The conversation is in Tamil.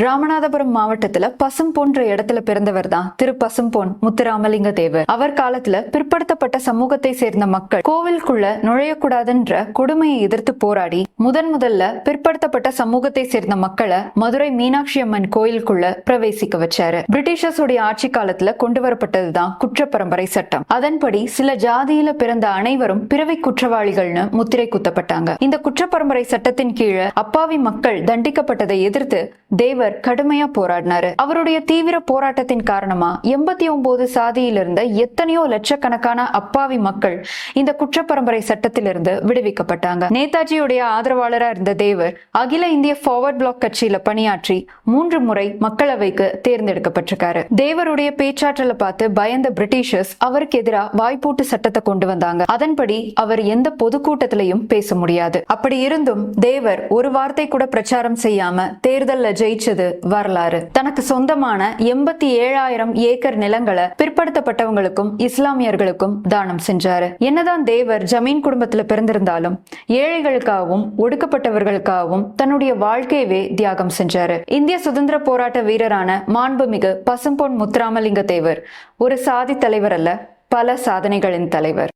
ராமநாதபுரம் மாவட்டத்துல பசும்பொன்ற இடத்துல பிறந்தவர் தான் திரு பசும்பொன் முத்துராமலிங்க தேவர். அவர் காலத்துல பிற்படுத்தப்பட்ட சமூகத்தை சேர்ந்த மக்கள் கோவிலுக்குள்ள நுழையக்கூடாதுன்ற கொடுமையை எதிர்த்து போராடி முதல்ல பிற்படுத்தப்பட்ட சமூகத்தை சேர்ந்த மக்களை மதுரை மீனாட்சி அம்மன் கோயிலுக்குள்ள பிரவேசிக்க வச்சாரு. பிரிட்டிஷர்ஸுடைய ஆட்சி காலத்துல கொண்டு வரப்பட்டதுதான் குற்ற பரம்பரை சட்டம். அதன்படி சில ஜாதியில பிறந்த அனைவரும் பிறவி குற்றவாளிகள்னு முத்திரை குத்தப்பட்டாங்க. இந்த குற்ற பரம்பரை சட்டத்தின் கீழே அப்பாவி மக்கள் தண்டிக்கப்பட்டதை எதிர்த்து தேவர் கடுமையா போராடினாரு. அவருடைய தீவிர போராட்டத்தின் காரணமா 89 சாதியில் இருந்த எத்தனையோ லட்சக்கணக்கான அப்பாவி மக்கள் இந்த குற்ற பரம்பரை சட்டத்திலிருந்து விடுவிக்கப்பட்டாங்க. நேதாஜியுடைய ஆதரவாளரா இருந்த தேவர் அகில இந்திய ஃபார்வர்ட் பிளாக் கட்சியில பணியாற்றி 3 முறை மக்களவைக்கு தேர்ந்தெடுக்கப்பட்டிருக்காரு. தேவருடைய பேச்சாற்றலை பார்த்து பயந்த பிரிட்டிஷர்ஸ் அவருக்கு எதிராக வாய்ப்பூட்டு சட்டத்தை கொண்டு வந்தாங்க. அதன்படி அவர் எந்த பொதுக்கூட்டத்திலையும் பேச முடியாது. அப்படி இருந்தும் தேவர் ஒரு வார்த்தை கூட பிரச்சாரம் செய்யாம தேர்தல்ல ஜெயிச்சது வரலாறு. தனக்கு சொந்தமான 87,000 ஏக்கர் நிலங்களை பிற்படுத்தப்பட்டவங்களுக்கும் இஸ்லாமியர்களுக்கும் தானம் செஞ்சாரு. என்னதான் தேவர் ஜமீன் குடும்பத்துல பிறந்திருந்தாலும் ஏழைகளுக்காகவும் ஒடுக்கப்பட்டவர்களுக்காகவும் தன்னுடைய வாழ்க்கையவே தியாகம் செஞ்சாரு. இந்திய சுதந்திர போராட்ட வீரரான மாண்புமிகு பசும்பொன் முத்துராமலிங்க தேவர் ஒரு சாதி தலைவர் அல்ல, பல சாதனைகளின் தலைவர்.